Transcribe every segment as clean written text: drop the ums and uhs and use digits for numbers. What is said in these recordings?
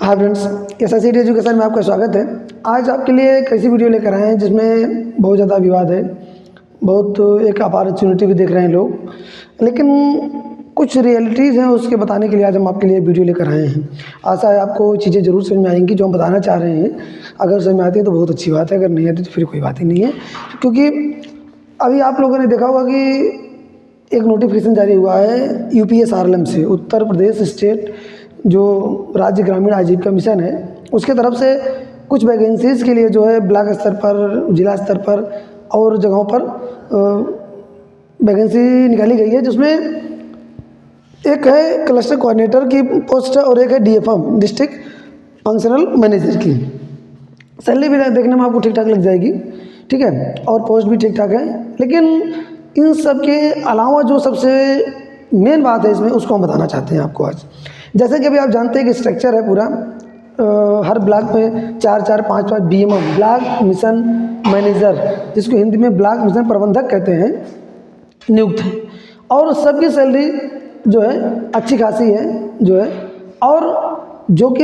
Hi friends, SSC education में आपका स्वागत है। आज आपके लिए एक ऐसी वीडियो लेकर आए हैं जिसमें बहुत ज़्यादा विवाद है, बहुत एक अपॉर्चुनिटी भी देख रहे हैं लोग, लेकिन कुछ रियलिटीज़ हैं उसके बताने के लिए आज हम आपके लिए वीडियो लेकर आए हैं। आशा है आपको चीज़ें ज़रूर समझ में आएंगी जो हम बताना चाह रहे हैं। अगर समझ में आती है तो बहुत अच्छी बात है, अगर नहीं आती तो फिर कोई बात ही नहीं है। क्योंकि अभी आप लोगों ने देखा होगा कि एक नोटिफिकेशन जारी हुआ है यूपीएसआरएलएम से, उत्तर प्रदेश स्टेट जो राज्य ग्रामीण आजीविका मिशन है उसके तरफ से कुछ वैकेंसीज़ के लिए जो है ब्लॉक स्तर पर, जिला स्तर पर और जगहों पर वैकेंसी निकाली गई है, जिसमें एक है क्लस्टर कोऑर्डिनेटर की पोस्ट और एक है डीएफएम डिस्ट्रिक्ट फंक्शनल मैनेजर की। सैलरी भी देखने में आपको ठीक ठाक लग जाएगी, ठीक है, और पोस्ट भी ठीक ठाक है। लेकिन इन सब के अलावा जो सबसे मेन बात है इसमें, उसको हम बताना चाहते हैं आपको आज। जैसे कि अभी आप जानते हैं कि स्ट्रक्चर है पूरा, हर ब्लॉक में 4-4, 5-5 बीएमएम ब्लॉक मिशन मैनेजर, जिसको हिंदी में ब्लॉक मिशन प्रबंधक कहते हैं, नियुक्त है। और सबकी सैलरी जो है अच्छी खासी है जो है, और जो कि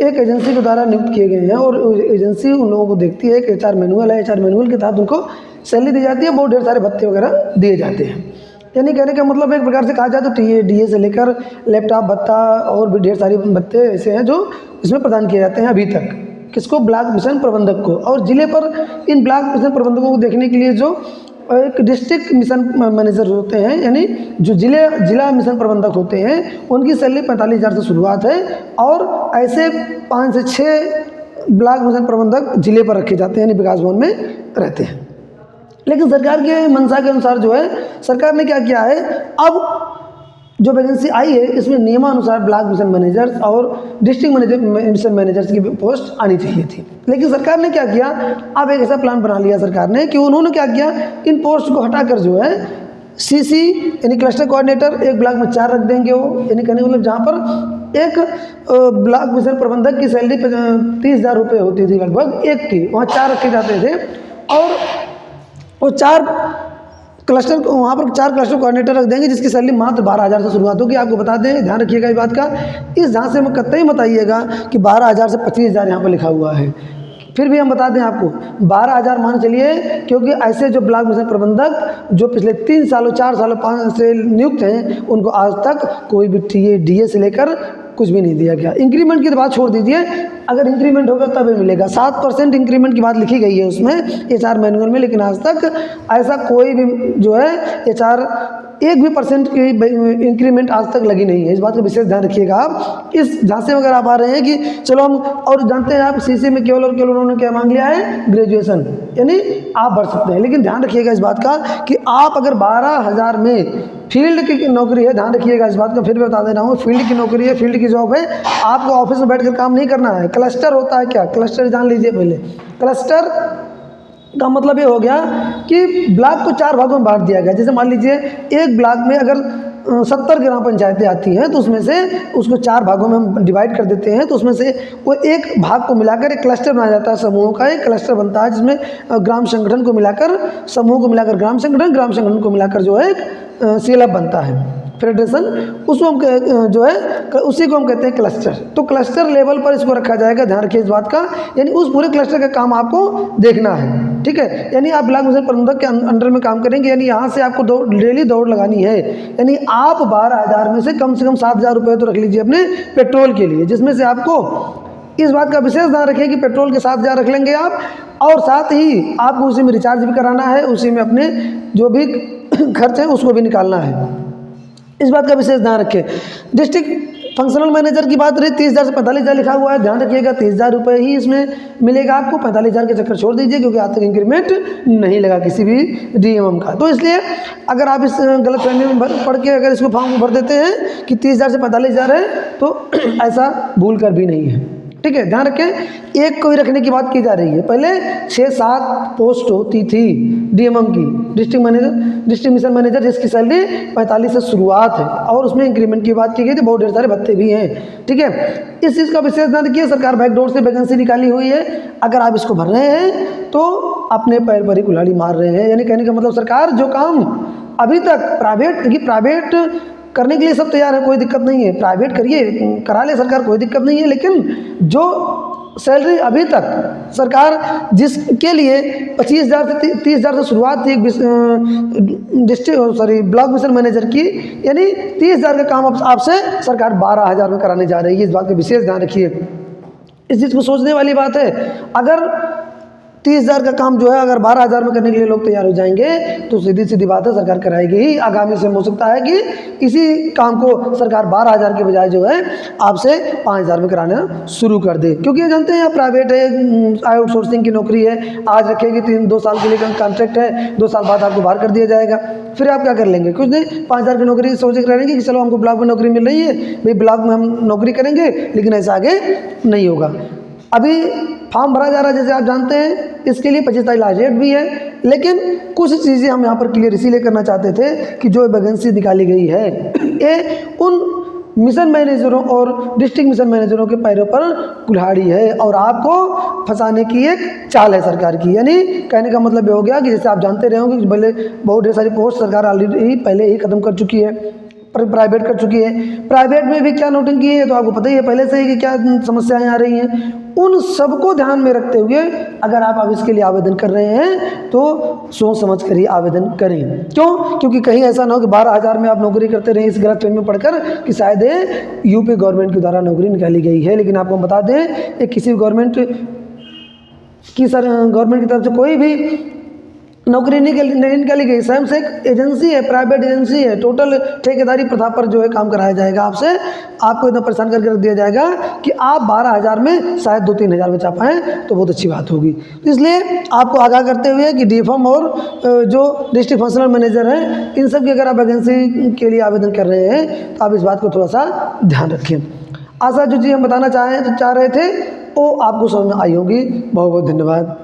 एक एजेंसी के द्वारा नियुक्त किए गए हैं और एजेंसी उन लोगों को देखती है। एक एचआर मैनुअल है, एचआर मैनुअल के तहत उनको सैलरी दी जाती है, बहुत ढेर सारे भत्ते वगैरह दिए जाते हैं। यानी कहने का मतलब एक प्रकार से कहा जाए तो टीए से लेकर लैपटॉप भत्ता और भी ढेर सारी भत्ते ऐसे हैं जो इसमें प्रदान किए जाते हैं अभी तक। किसको? ब्लॉक मिशन प्रबंधक को। और जिले पर इन ब्लॉक मिशन प्रबंधकों को देखने के लिए जो एक डिस्ट्रिक्ट मिशन मैनेजर होते हैं, यानी जो जिला मिशन प्रबंधक होते हैं, उनकी सैलरी 45,000 से शुरुआत है। और ऐसे 5 से 6 ब्लॉक मिशन प्रबंधक जिले पर रखे जाते हैं, यानी विकास भवन में रहते हैं। लेकिन सरकार के मंशा के अनुसार जो है, सरकार ने क्या किया है, अब जो वैकेंसी आई है इसमें नियमानुसार ब्लॉक मिशन मैनेजर्स और डिस्ट्रिक्ट मिशन मैनेजर्स की पोस्ट आनी चाहिए थी। लेकिन सरकार ने क्या किया, अब एक ऐसा प्लान बना लिया सरकार ने कि उन्होंने क्या किया, इन पोस्ट को हटाकर जो है सीसी यानी क्लस्टर कोऑर्डिनेटर एक ब्लॉक में 4 रख देंगे वो, यानी कहने मतलब जहाँ पर एक ब्लॉक मिशन प्रबंधक की सैलरी 30,000 रुपये होती थी लगभग एक की, वहाँ 4 रखे जाते थे। और वो 4 क्लस्टर, वहाँ पर 4 क्लस्टर कोऑर्डिनेटर रख देंगे जिसकी सैलरी मात्र 12,000 से शुरुआत होगी। आपको बता दें, ध्यान रखिएगा इस बात का, इस झांसे में कतई मत आइएगा कि 12,000 से 25,000 यहाँ पर लिखा हुआ है। फिर भी हम बता दें आपको 12,000 मान चलिए, क्योंकि ऐसे जो ब्लॉक मिशन प्रबंधक जो पिछले 3 सालों 4 सालों 5 से नियुक्त हैं, उनको आज तक कोई भी टीए डीए से लेकर कुछ भी नहीं दिया गया। इंक्रीमेंट की तो बात छोड़ दीजिए, अगर इंक्रीमेंट होगा तब मिलेगा। 7% इंक्रीमेंट की बात लिखी गई है उसमें एचआर मैनुअल में, लेकिन आज तक ऐसा कोई भी जो है एचआर 1 भी % की इंक्रीमेंट आज तक लगी नहीं है। इस बात का विशेष ध्यान रखिएगा आप। इस झांसे में अगर आप आ रहे हैं कि चलो हम, और जानते हैं आप सीसी में केवल और केवल उन्होंने क्या मांग लिया है, ग्रेजुएशन, यानी आप भर सकते हैं। लेकिन ध्यान रखिएगा इस बात का कि आप अगर 12,000 में फील्ड की नौकरी है, ध्यान रखिएगा इस बात का, फिर भी बता दे रहा हूँ, फील्ड की नौकरी है, फील्ड की जॉब है, आपको ऑफिस में बैठकर काम नहीं करना है। क्लस्टर होता है क्या? क्लस्टर जान लीजिए पहले। क्लस्टर का मतलब ये हो गया कि ब्लॉक को 4 भागों में बांट दिया गया। जैसे मान लीजिए एक ब्लॉक में अगर 70 ग्राम पंचायतें आती हैं, तो उसमें से उसको 4 भागों में हम डिवाइड कर देते हैं, तो उसमें से वो एक भाग को मिलाकर एक क्लस्टर बनाया जाता है। समूहों का एक क्लस्टर बनता है, जिसमें ग्राम संगठन को मिलाकर, समूह को मिलाकर ग्राम संगठन को मिलाकर जो है सीएलएफ बनता है, फेडरेशन। उसको हम जो है उसी को हम कहते हैं क्लस्टर। तो क्लस्टर लेवल पर इसको रखा जाएगा, ध्यान रखिए इस बात का। यानी उस पूरे क्लस्टर का काम आपको देखना है, ठीक है। यानी आप ब्लॉक मिशन प्रबंधक के अंडर में काम करेंगे, यानी यहाँ से आपको डेली दौड़ लगानी है। यानी आप 12,000 में से कम 7,000 रुपये तो रख लीजिए अपने पेट्रोल के लिए, जिसमें से आपको इस बात का विशेष ध्यान रखिए कि पेट्रोल के 7,000 रख लेंगे आप, और साथ ही आपको उसी में रिचार्ज भी कराना है, उसी में अपने जो भी खर्च है उसको भी निकालना है। इस बात का विशेष ध्यान रखें। डिस्ट्रिक्ट फंक्शनल मैनेजर की बात रही, 30,000 से 45,000 लिखा हुआ है, ध्यान रखिएगा 30,000 रुपये ही इसमें मिलेगा आपको। 45,000 के चक्कर छोड़ दीजिए, क्योंकि आज तक इंक्रीमेंट नहीं लगा किसी भी डीएमएम का। तो इसलिए अगर आप इस गलत फहमी में पढ़ के अगर इसको फॉर्म भर देते हैं कि 30,000 से 45,000 है, तो ऐसा भूल कर भी नहीं है, ठीक है। ध्यान रखें, एक को ही रखने की बात की जा रही है। पहले 6-7 पोस्ट होती थी डीएमएम की, डिस्ट्रिक्ट मिशन मैनेजर, जिसकी सैलरी 45 से शुरुआत है, और उसमें इंक्रीमेंट की बात की गई थी, बहुत ढेर सारे भत्ते भी हैं, ठीक है। इस चीज़ का विशेष ध्यान रखिए, सरकार बैकडोर से वैकेंसी निकाली हुई है। अगर आप इसको भर रहे हैं तो अपने पैर पर ही कुल्हाड़ी मार रहे हैं। यानी कहने का मतलब सरकार जो काम अभी तक प्राइवेट करने के लिए सब तैयार है, कोई दिक्कत नहीं है, प्राइवेट करिए, करा ले सरकार, कोई दिक्कत नहीं है। लेकिन जो सैलरी अभी तक सरकार जिसके लिए 25,000 से 30,000 से शुरुआत थी ब्लॉक मिशन मैनेजर की, यानी 30,000 का काम आपसे सरकार 12,000 में कराने जा रही है। इस बात का विशेष ध्यान रखिए, इस चीज़ को सोचने वाली बात है। अगर 30,000 का काम जो है अगर 12,000 में करने के लिए लोग तैयार हो जाएंगे तो सीधी सीधी बात है सरकार कराएगी ही। आगामी समय हो सकता है कि इसी काम को सरकार 12,000 के बजाय जो है आपसे 5,000 में कराना शुरू कर दे, क्योंकि ये जानते हैं आप प्राइवेट है, आउटसोर्सिंग की नौकरी है, आज रखेगी 3-2 साल के लिए कॉन्ट्रैक्ट है, 2 साल बाद आपको बाहर कर दिया जाएगा, फिर आप क्या कर लेंगे? कुछ नहीं, 5,000 की नौकरी सोच के रहेंगे कि चलो हमको ब्लॉक में नौकरी मिल रही है भाई, ब्लॉक में हम नौकरी करेंगे, लेकिन ऐसा आगे नहीं होगा। अभी फॉर्म भरा जा रहा है, जैसे आप जानते हैं, इसके लिए 25 तारीख लास्ट डेट भी है। लेकिन कुछ चीज़ें हम यहाँ पर क्लियर इसीलिए करना चाहते थे कि जो वैकेंसी निकाली गई है ये उन मिशन मैनेजरों और डिस्ट्रिक्ट मिशन मैनेजरों के पैरों पर कुल्हाड़ी है और आपको फंसाने की एक चाल है सरकार की। यानी कहने का मतलब ये हो गया कि जैसे आप जानते रहे होंगे कि भले बहुत ढेर सारी पोस्ट सरकार ऑलरेडी पहले ही ख़त्म कर चुकी है, प्राइवेट कर चुकी है। प्राइवेट में भी क्या नोटिंग की है तो आपको पता ही है पहले से ही कि क्या समस्याएं आ रही हैं। उन सबको ध्यान में रखते हुए अगर आप अब इसके लिए आवेदन कर रहे हैं तो सोच समझ कर ही आवेदन करें। क्यों? क्योंकि कहीं ऐसा ना हो कि 12,000 में आप नौकरी करते रहें इस गलत फहमी में पढ़कर कि शायद यूपी गवर्नमेंट के द्वारा नौकरी निकाली गई है। लेकिन आपको बता दें ये किसी भी गवर्नमेंट की तरफ से कोई भी नौकरी नहीं निकाली गई, स्वयं से एक एजेंसी है, प्राइवेट एजेंसी है, टोटल ठेकेदारी प्रथा पर जो है काम कराया जाएगा आपसे। आपको इतना परेशान करके रख दिया जाएगा कि आप 12,000 में शायद 2-3 हज़ार बचा पाएँ तो बहुत अच्छी बात होगी। तो इसलिए आपको आगाह करते हुए कि डीएफएम और जो डिस्ट्रिक्ट फंक्शनल मैनेजर हैं इन सब की अगर आप वैकेंसी के लिए आवेदन कर रहे हैं तो आप इस बात को थोड़ा सा ध्यान रखें। आशा जो चीज़ हम बताना चाह रहे थे वो आपको समझ में आई होगी। बहुत बहुत धन्यवाद।